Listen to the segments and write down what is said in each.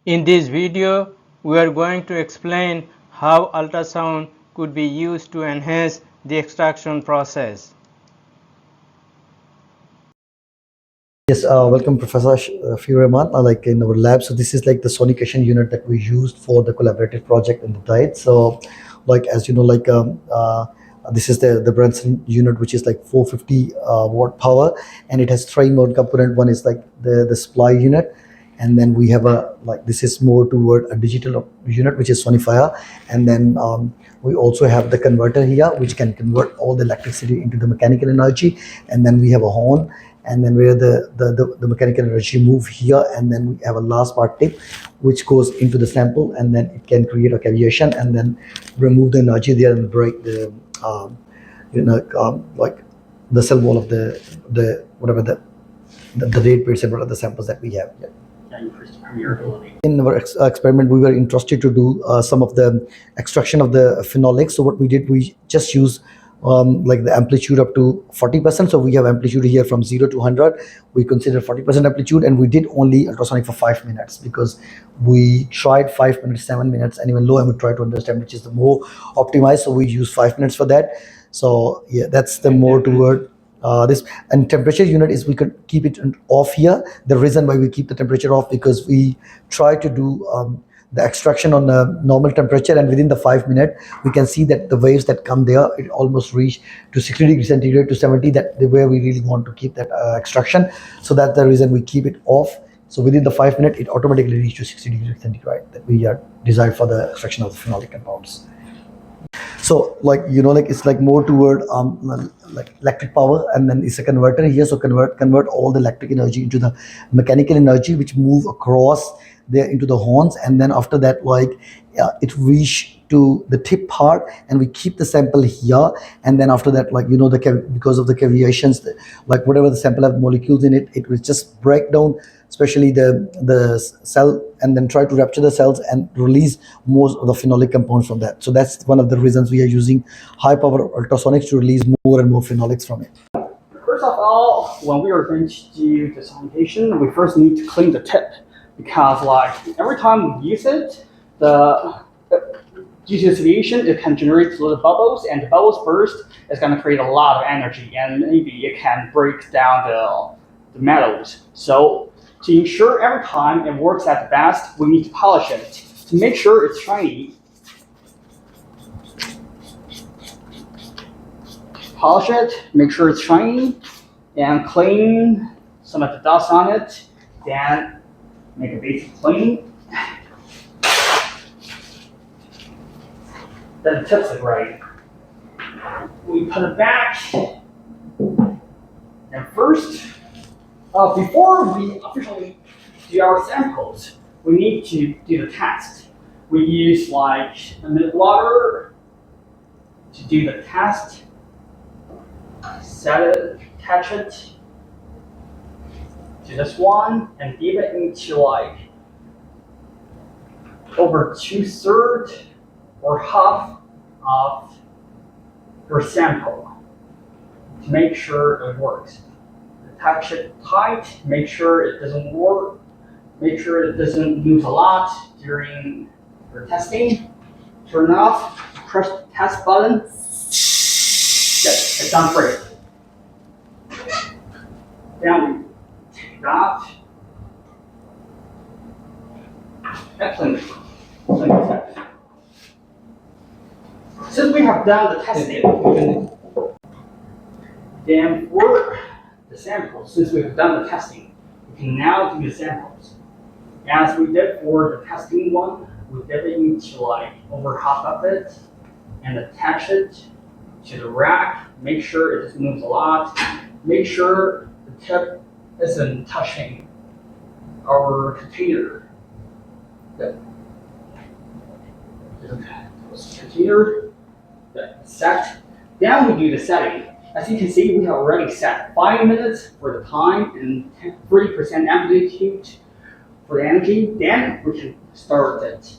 In this video, we are going to explain how ultrasound could be used to enhance the extraction process. Yes, welcome, Professor Fireman. Like in our lab, so this is like the sonication unit that we used for the collaborative project in the diet. So, like as you know, this is the Branson unit, which is like 450 watt power, and it has three more component. One is like the supply unit, and then we have a like this is more toward a digital unit, which is sonifier, and then we also have the converter here, which can convert all the electricity into the mechanical energy, and then we have a horn, and then where the mechanical energy move here, and then we have a last part tip which goes into the sample, and then it can create a cavitation and then remove the energy there and break the like the cell wall of the whatever the rate percent of the samples that we have. Yeah. In our experiment, we were interested to do some of the extraction of the phenolic. So what we did, we just use like the amplitude up to 40%. So we have amplitude here from 0 to 100. We consider 40% amplitude, and we did only ultrasonic for 5 minutes because we tried 5 minutes, 7 minutes, and even low, and we try to understand which is the more optimized. So we use 5 minutes for that. So yeah, that's the more toward this. And temperature unit is we could keep it off here. The reason why we keep the temperature off, because we try to do the extraction on a normal temperature, and within the 5 minute we can see that the waves that come there, it almost reach to 60 degrees centigrade to 70, that the way we really want to keep that extraction. So that's the reason we keep it off. So within the 5 minute it automatically reach to 60 degrees centigrade that we are designed for the extraction of the phenolic compounds. So like like it's like more toward like electric power, and then it's a converter here. So convert all the electric energy into the mechanical energy, which move across there into the horns, and then after that, like it reach to the tip part, and we keep the sample here, and then after that, like because of the caviations, like whatever the sample have molecules in it, it will just break down, especially the cell, and then try to rupture the cells and release most of the phenolic compounds from that. So that's one of the reasons we are using high power ultrasonics to release more and more phenolics from it. First of all, when we are going to do the sonication, we first need to clean the tip, because like every time we use it, due to the situation, it can generate little bubbles, and the bubbles burst is going to create a lot of energy, and maybe it can break down the metals. So to ensure every time it works at the best, we need to polish it to make sure it's shiny. Polish it, make sure it's shiny, and clean some of the dust on it. Then make a basic clean. Then the tips it right. We put it back. And first, before we officially do our samples, we need to do the test. We use like a minute water to do the test. Set it, attach it to this one, and give it into like over 2/3 or half of your sample to make sure it works. Attach it tight, make sure it doesn't work, make sure it doesn't move a lot during your testing. Turn it off, press the test button. Yes, it's done for it. Then we take it off. Excellent. Since we have done the testing, then for the samples, since we have done the testing, we can now do the samples. As we did for the testing one, we dip it into like over half of it and attach it to the rack. Make sure it just moves a lot. Make sure the tip isn't touching our container. Good. Container set. Then we do the setting. As you can see, we have already set 5 minutes for the time and 30% amplitude for the energy. Then we can start it.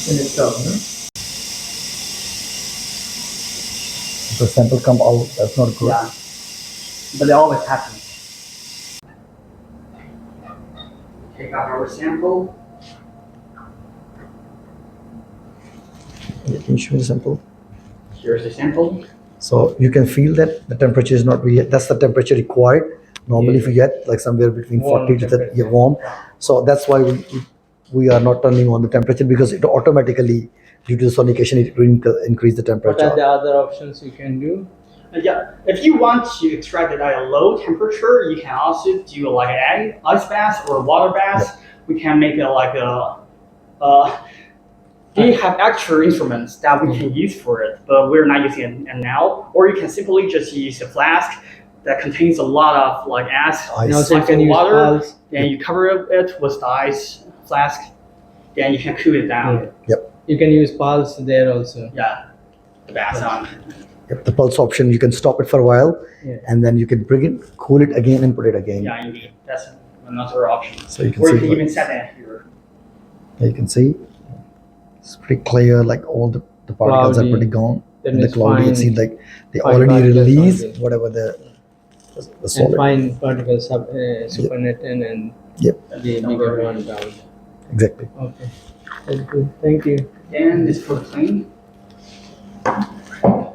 And it's up, huh? The sample come out, that's not good. Yeah. But it always happens. Take out our sample. Yeah, can you show me the sample? Here's the sample. So you can feel that the temperature is not really, that's the temperature required. Normally if you get like somewhere between Warm 40 to 30, temperature. warm. So that's why we are not turning on the temperature, because it automatically, due to the sonication, it will increase the What temperature. are the other options you can do? Yeah, if you want to extract it at a low temperature, you can also do like an ice bath or a water bath. We can make it like we have extra instruments that we can use for it, but we're not using it now. Or you can simply just use a flask that contains a lot of like ice, Ice. And also you like can use water, pulse. then you cover it with the ice flask, then you can cool it down. You can use pulse there also. Yeah, the bath on. Yep, the pulse option, you can stop it for a while, Yeah. and then you can bring it, cool it again, and put it again. Yeah, indeed, that's another option. So you can Or see you can what- even set it here. You can see it's pretty clear, like all the particles Cloudy. are pretty gone. Then And the it's cloudy, it fine. seems like they Fine already particles released only. whatever the And solid. fine particles supernatant and Yep, the bigger one down. exactly. Okay. That's good. Thank you. Then this for the clean.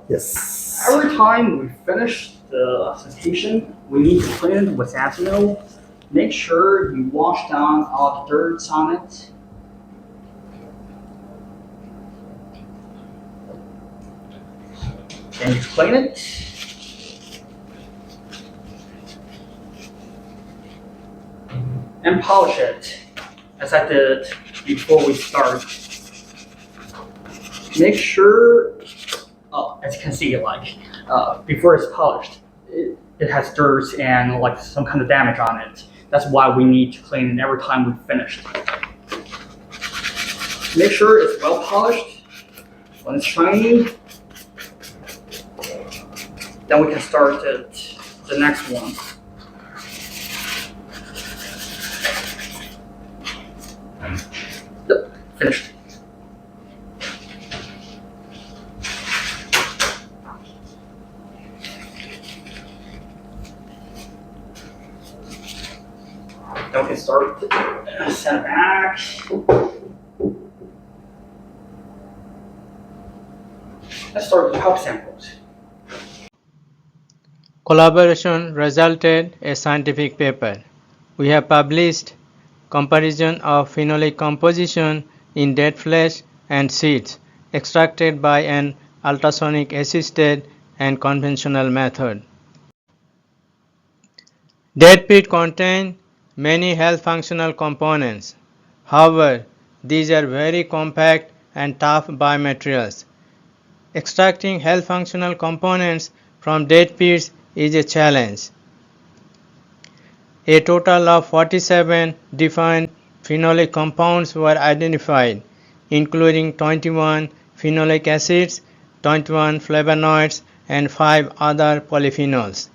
Yes. Every time we finish the sanitation, we need to clean it with ethanol. Make sure you wash down all the dirt on it. Then you clean it. And polish it, as I did before we start. Make sure, as you can see, like before it's polished, it has dirt and like some kind of damage on it. That's why we need to clean it every time we finish. Make sure it's well polished. When it's shiny, then we can start the next one. Yep, finished. Then we can start set it back. Let's start with the pulp samples. Collaboration resulted a scientific paper. We have published comparison of phenolic composition in dead flesh and seeds extracted by an ultrasonic-assisted and conventional method. Dead peat contain many health functional components. However, these are very compact and tough biomaterials. Extracting health functional components from dead peats is a challenge. A total of 47 different phenolic compounds were identified, including 21 phenolic acids, 21 flavonoids, and 5 other polyphenols.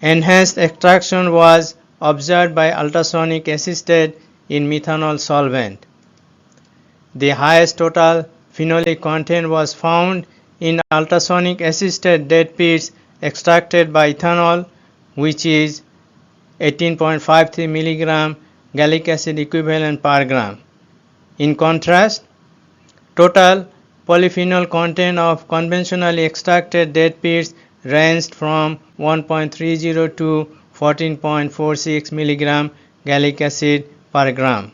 Enhanced extraction was observed by ultrasonic assisted in methanol solvent. The highest total phenolic content was found in ultrasonic assisted dead peats extracted by ethanol, which is 18.53 mg gallic acid equivalent per gram. In contrast, total polyphenol content of conventionally extracted dead peats ranged from 1.30 to 14.46 mg gallic acid per gram.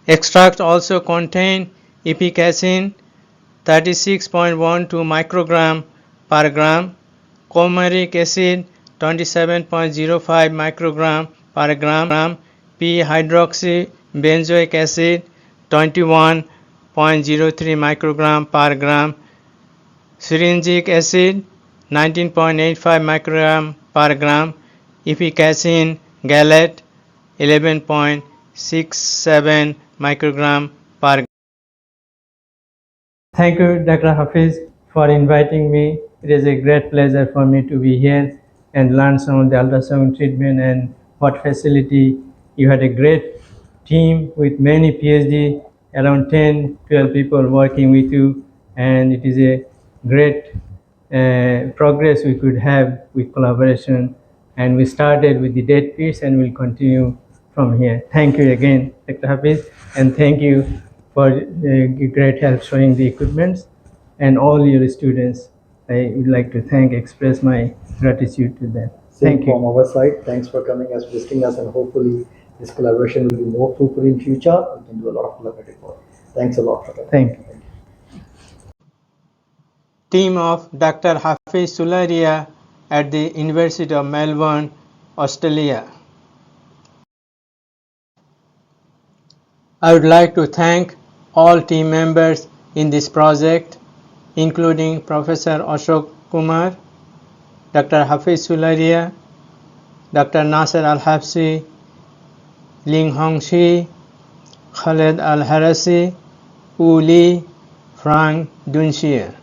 Extract also contain epicatechin 36.12 microgram per gram, coumaric acid 27.05 microgram per gram, p-hydroxybenzoic acid 21.03 microgram per gram, syringic acid 19.85 microgram per gram, epicatechin gallate 11.67 microgram per gram. Thank you, Dr. Hafiz, for inviting me. It is a great pleasure for me to be here and learn some of the ultrasound treatment and what facility. You had a great team with many PhD, around 10, 12 people working with you, and it is a great progress we could have with collaboration. And we started with the dead piece and we'll continue from here. Thank you again, Dr. Hafiz, and thank you for great help showing the equipments, and all your students. I would like to express my gratitude to them. Same Thank from you. our side. Thanks for coming us, visiting us, and hopefully this collaboration will be more fruitful in future. We can do a lot of collaborative work. Thanks a lot for that. Thank you. Team of Dr. Hafiz Sularia at the University of Melbourne, Australia. I would like to thank all team members in this project, including Professor Ashok Kumar, Dr. Hafiz Sularia, Dr. Nasser Al-Habsi, Ling Hong Shi, Khaled Al-Harasi, Wu Li, Frank Dunshir.